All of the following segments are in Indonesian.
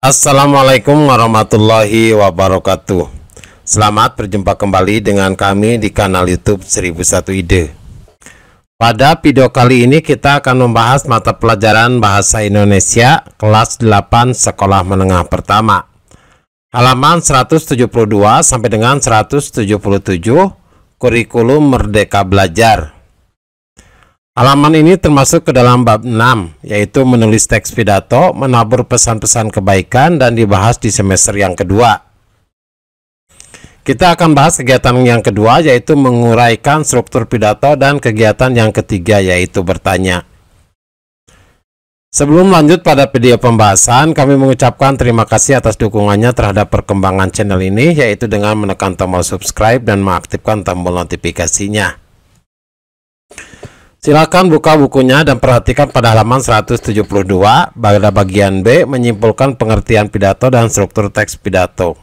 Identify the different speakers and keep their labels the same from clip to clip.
Speaker 1: Assalamualaikum warahmatullahi wabarakatuh. Selamat berjumpa kembali dengan kami di kanal YouTube 1001 Ide. Pada video kali ini kita akan membahas mata pelajaran Bahasa Indonesia kelas 8 Sekolah Menengah Pertama, halaman 172 sampai dengan 177, Kurikulum Merdeka Belajar. Halaman ini termasuk ke dalam bab 6, yaitu menulis teks pidato, menabur pesan-pesan kebaikan, dan dibahas di semester yang kedua. Kita akan bahas kegiatan yang kedua, yaitu menguraikan struktur pidato, dan kegiatan yang ketiga, yaitu bertanya. Sebelum lanjut pada video pembahasan, kami mengucapkan terima kasih atas dukungannya terhadap perkembangan channel ini, yaitu dengan menekan tombol subscribe dan mengaktifkan tombol notifikasinya. Silakan buka bukunya dan perhatikan pada halaman 172 pada bagian B, menyimpulkan pengertian pidato dan struktur teks pidato.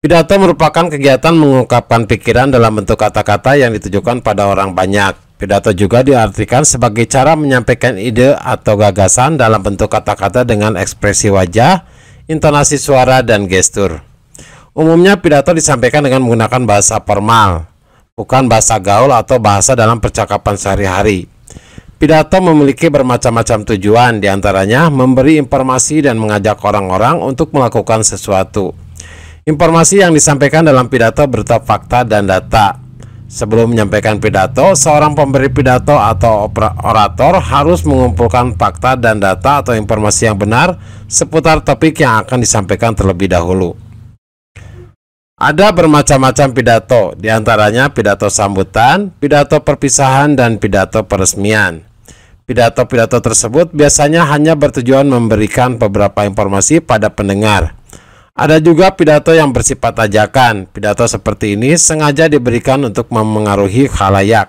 Speaker 1: Pidato merupakan kegiatan mengungkapkan pikiran dalam bentuk kata-kata yang ditujukan pada orang banyak. Pidato juga diartikan sebagai cara menyampaikan ide atau gagasan dalam bentuk kata-kata dengan ekspresi wajah, intonasi suara, dan gestur. Umumnya pidato disampaikan dengan menggunakan bahasa formal, bukan bahasa gaul atau bahasa dalam percakapan sehari-hari. Pidato memiliki bermacam-macam tujuan, diantaranya memberi informasi dan mengajak orang-orang untuk melakukan sesuatu. Informasi yang disampaikan dalam pidato berupa fakta dan data. Sebelum menyampaikan pidato, seorang pemberi pidato atau orator harus mengumpulkan fakta dan data atau informasi yang benar seputar topik yang akan disampaikan terlebih dahulu. Ada bermacam-macam pidato, diantaranya pidato sambutan, pidato perpisahan, dan pidato peresmian. Pidato-pidato tersebut biasanya hanya bertujuan memberikan beberapa informasi pada pendengar. Ada juga pidato yang bersifat ajakan. Pidato seperti ini sengaja diberikan untuk memengaruhi khalayak.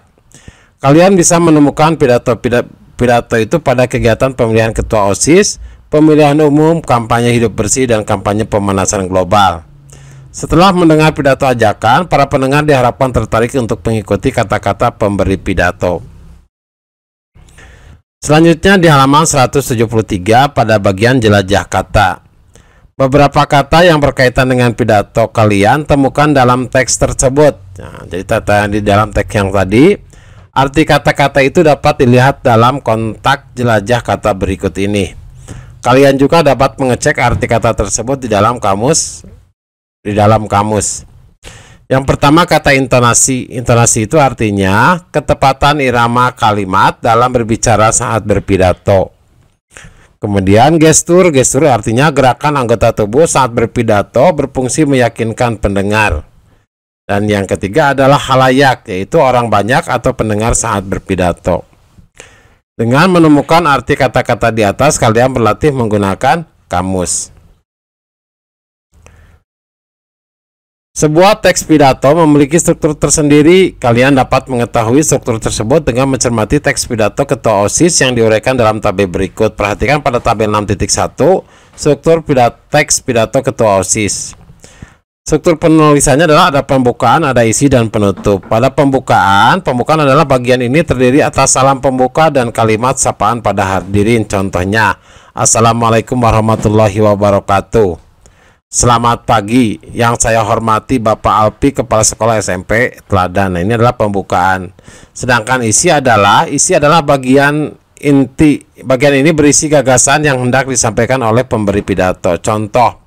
Speaker 1: Kalian bisa menemukan pidato itu pada kegiatan pemilihan ketua OSIS, pemilihan umum, kampanye hidup bersih, dan kampanye pemanasan global. Setelah mendengar pidato ajakan, para pendengar diharapkan tertarik untuk mengikuti kata-kata pemberi pidato. Selanjutnya di halaman 173 pada bagian jelajah kata. Beberapa kata yang berkaitan dengan pidato kalian temukan dalam teks tersebut. Nah, jadi di dalam teks yang tadi, arti kata-kata itu dapat dilihat dalam kontak jelajah kata berikut ini. Kalian juga dapat mengecek arti kata tersebut di dalam kamus. Yang pertama, kata intonasi. Intonasi itu artinya ketepatan irama kalimat dalam berbicara saat berpidato. Kemudian gestur. Gestur artinya gerakan anggota tubuh saat berpidato berfungsi meyakinkan pendengar. Dan yang ketiga adalah khalayak, yaitu orang banyak atau pendengar saat berpidato. Dengan menemukan arti kata-kata di atas, kalian berlatih menggunakan kamus. Sebuah teks pidato memiliki struktur tersendiri. Kalian dapat mengetahui struktur tersebut dengan mencermati teks pidato ketua OSIS yang diuraikan dalam tabel berikut. Perhatikan pada tabel 6.1, struktur teks pidato ketua OSIS. Struktur penulisannya adalah ada pembukaan, ada isi, dan penutup. Pada pembukaan adalah bagian ini terdiri atas salam pembuka dan kalimat sapaan pada hadirin. Contohnya, Assalamualaikum warahmatullahi wabarakatuh. Selamat pagi, yang saya hormati Bapak Alpi, Kepala Sekolah SMP Teladan. Nah, ini adalah pembukaan. Sedangkan isi adalah bagian inti. Bagian ini berisi gagasan yang hendak disampaikan oleh pemberi pidato. Contoh,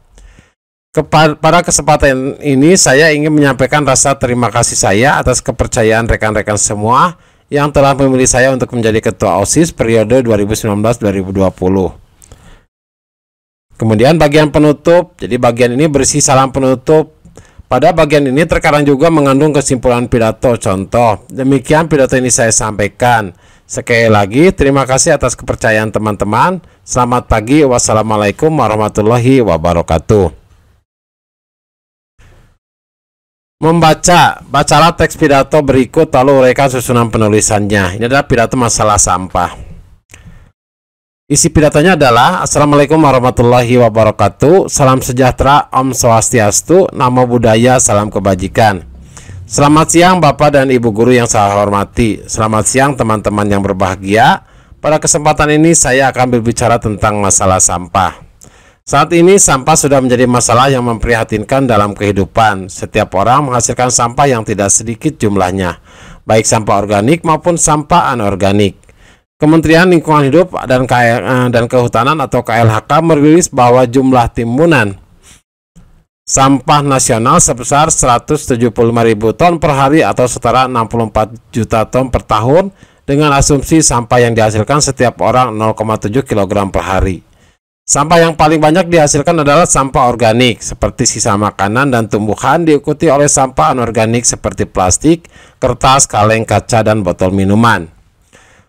Speaker 1: pada kesempatan ini saya ingin menyampaikan rasa terima kasih saya atas kepercayaan rekan-rekan semua yang telah memilih saya untuk menjadi ketua OSIS periode 2019-2020. Kemudian bagian penutup, jadi bagian ini berisi salam penutup. Pada bagian ini terkadang juga mengandung kesimpulan pidato. Contoh, demikian pidato ini saya sampaikan. Sekali lagi, terima kasih atas kepercayaan teman-teman. Selamat pagi, wassalamualaikum warahmatullahi wabarakatuh. Membaca, bacalah teks pidato berikut lalu uraikan susunan penulisannya. Ini adalah pidato masalah sampah. Isi pidatonya adalah Assalamualaikum warahmatullahi wabarakatuh, salam sejahtera, Om Swastiastu, namo buddhaya, salam kebajikan. Selamat siang Bapak dan Ibu Guru yang saya hormati. Selamat siang teman-teman yang berbahagia. Pada kesempatan ini saya akan berbicara tentang masalah sampah. Saat ini sampah sudah menjadi masalah yang memprihatinkan dalam kehidupan. Setiap orang menghasilkan sampah yang tidak sedikit jumlahnya, baik sampah organik maupun sampah anorganik. Kementerian Lingkungan Hidup dan Kehutanan atau KLHK merilis bahwa jumlah timbunan sampah nasional sebesar 175.000 ton per hari atau setara 64 juta ton per tahun, dengan asumsi sampah yang dihasilkan setiap orang 0,7 kg per hari. Sampah yang paling banyak dihasilkan adalah sampah organik seperti sisa makanan dan tumbuhan, diikuti oleh sampah anorganik seperti plastik, kertas, kaleng, kaca, dan botol minuman.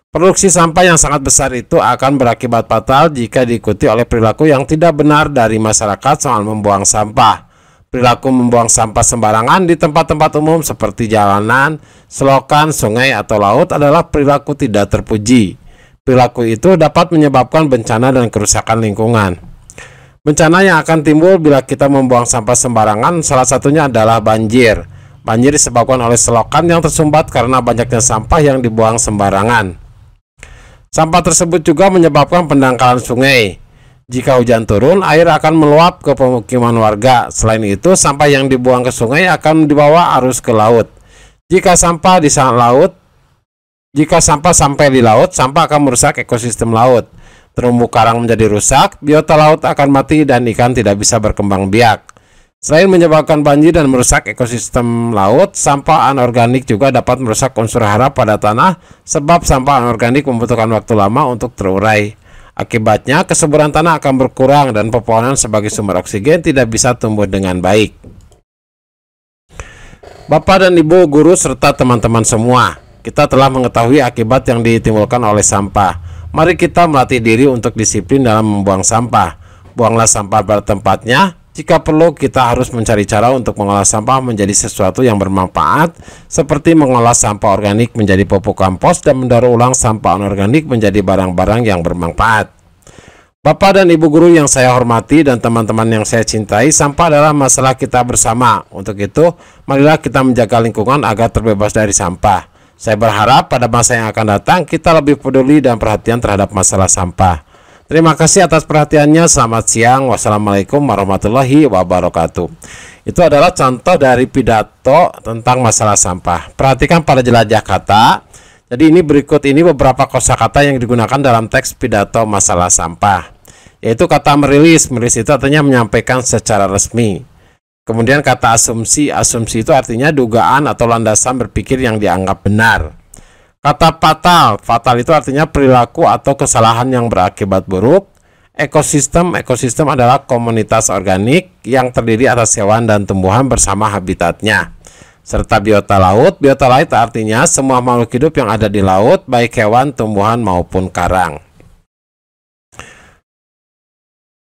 Speaker 1: Produksi sampah yang sangat besar itu akan berakibat fatal jika diikuti oleh perilaku yang tidak benar dari masyarakat soal membuang sampah. Perilaku membuang sampah sembarangan di tempat-tempat umum seperti jalanan, selokan, sungai, atau laut adalah perilaku tidak terpuji. Perilaku itu dapat menyebabkan bencana dan kerusakan lingkungan. Bencana yang akan timbul bila kita membuang sampah sembarangan salah satunya adalah banjir. Banjir disebabkan oleh selokan yang tersumbat karena banyaknya sampah yang dibuang sembarangan. Sampah tersebut juga menyebabkan pendangkalan sungai. Jika hujan turun, air akan meluap ke pemukiman warga. Selain itu, sampah yang dibuang ke sungai akan dibawa arus ke laut. Jika sampah sampai di laut, sampah akan merusak ekosistem laut. Terumbu karang menjadi rusak, biota laut akan mati, dan ikan tidak bisa berkembang biak. Selain menyebabkan banjir dan merusak ekosistem laut, sampah anorganik juga dapat merusak unsur hara pada tanah, sebab sampah anorganik membutuhkan waktu lama untuk terurai. Akibatnya, kesuburan tanah akan berkurang dan pepohonan sebagai sumber oksigen tidak bisa tumbuh dengan baik. Bapak dan Ibu guru serta teman-teman semua, kita telah mengetahui akibat yang ditimbulkan oleh sampah. Mari kita melatih diri untuk disiplin dalam membuang sampah. Buanglah sampah pada tempatnya. Jika perlu, kita harus mencari cara untuk mengolah sampah menjadi sesuatu yang bermanfaat, seperti mengolah sampah organik menjadi pupuk kompos dan mendaur ulang sampah anorganik menjadi barang-barang yang bermanfaat. Bapak dan Ibu guru yang saya hormati dan teman-teman yang saya cintai, sampah adalah masalah kita bersama. Untuk itu, marilah kita menjaga lingkungan agar terbebas dari sampah. Saya berharap pada masa yang akan datang kita lebih peduli dan perhatian terhadap masalah sampah. Terima kasih atas perhatiannya. Selamat siang. Wassalamualaikum warahmatullahi wabarakatuh. Itu adalah contoh dari pidato tentang masalah sampah. Perhatikan pada jelajah kata. Jadi berikut ini beberapa kosakata yang digunakan dalam teks pidato masalah sampah. Yaitu kata merilis. Merilis itu artinya menyampaikan secara resmi. Kemudian kata asumsi. Asumsi itu artinya dugaan atau landasan berpikir yang dianggap benar. Kata fatal. Fatal itu artinya perilaku atau kesalahan yang berakibat buruk. Ekosistem. Ekosistem adalah komunitas organik yang terdiri atas hewan dan tumbuhan bersama habitatnya. Serta biota laut. Biota laut artinya semua makhluk hidup yang ada di laut, baik hewan, tumbuhan maupun karang.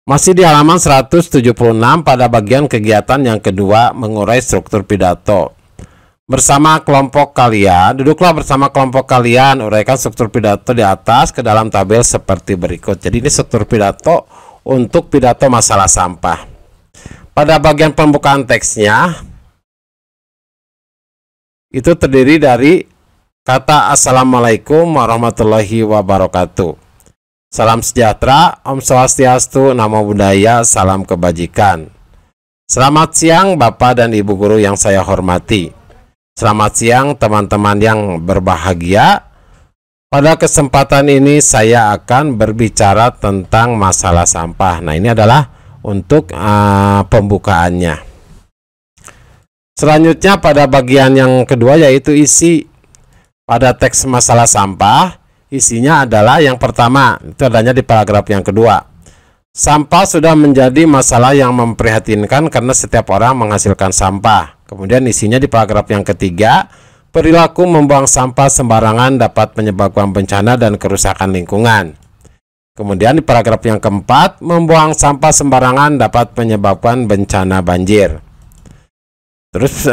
Speaker 1: Masih di halaman 176 pada bagian kegiatan yang kedua, mengurai struktur pidato. Bersama kelompok kalian, duduklah bersama kelompok kalian, uraikan struktur pidato di atas ke dalam tabel seperti berikut. Jadi ini struktur pidato untuk pidato masalah sampah. Pada bagian pembukaan teksnya, itu terdiri dari kata Assalamualaikum warahmatullahi wabarakatuh. Salam sejahtera, Om Swastiastu, Namo Buddhaya, salam kebajikan. Selamat siang Bapak dan Ibu guru yang saya hormati. Selamat siang teman-teman yang berbahagia. Pada kesempatan ini saya akan berbicara tentang masalah sampah. Nah, ini adalah untuk pembukaannya. Selanjutnya pada bagian yang kedua yaitu isi. Pada teks masalah sampah, isinya adalah yang pertama, itu adanya di paragraf yang kedua. Sampah sudah menjadi masalah yang memprihatinkan karena setiap orang menghasilkan sampah. Kemudian isinya di paragraf yang ketiga, perilaku membuang sampah sembarangan dapat menyebabkan bencana dan kerusakan lingkungan. Kemudian di paragraf yang keempat, membuang sampah sembarangan dapat menyebabkan bencana banjir. Terus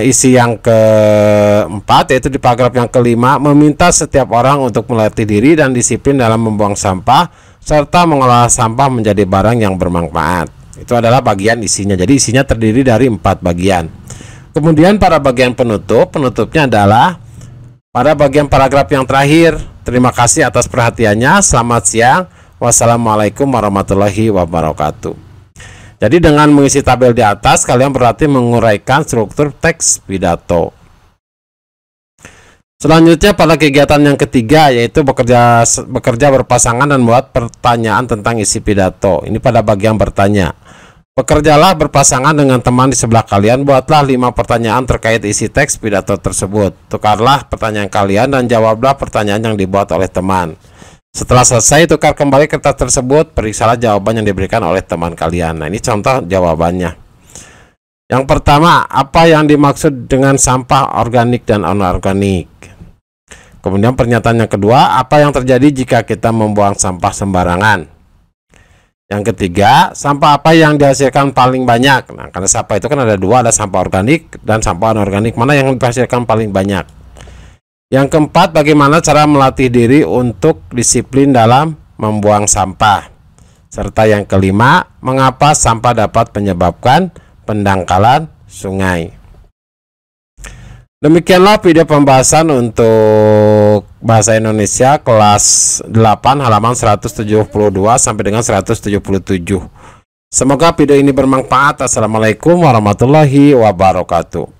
Speaker 1: isi yang keempat yaitu di paragraf yang kelima, meminta setiap orang untuk melatih diri dan disiplin dalam membuang sampah serta mengolah sampah menjadi barang yang bermanfaat. Itu adalah bagian isinya. Jadi isinya terdiri dari 4 bagian. Kemudian pada bagian penutupnya adalah pada bagian paragraf yang terakhir. Terima kasih atas perhatiannya. Selamat siang. Wassalamualaikum warahmatullahi wabarakatuh. Jadi dengan mengisi tabel di atas, kalian berarti menguraikan struktur teks pidato. Selanjutnya pada kegiatan yang ketiga, yaitu bekerja berpasangan dan membuat pertanyaan tentang isi pidato. Ini pada bagian bertanya. Bekerjalah berpasangan dengan teman di sebelah kalian, buatlah 5 pertanyaan terkait isi teks pidato tersebut. Tukarlah pertanyaan kalian dan jawablah pertanyaan yang dibuat oleh teman. Setelah selesai, tukar kembali kertas tersebut, periksalah jawaban yang diberikan oleh teman kalian. Nah, ini contoh jawabannya. Yang pertama, apa yang dimaksud dengan sampah organik dan anorganik? Kemudian pernyataan yang kedua, apa yang terjadi jika kita membuang sampah sembarangan? Yang ketiga, sampah apa yang dihasilkan paling banyak? Nah, karena sampah itu kan ada dua, ada sampah organik dan sampah anorganik. Mana yang dihasilkan paling banyak? Yang keempat, bagaimana cara melatih diri untuk disiplin dalam membuang sampah? Serta yang kelima, mengapa sampah dapat menyebabkan pendangkalan sungai? Demikianlah video pembahasan untuk Bahasa Indonesia kelas 8 halaman 172 sampai dengan 177. Semoga video ini bermanfaat. Assalamualaikum warahmatullahi wabarakatuh.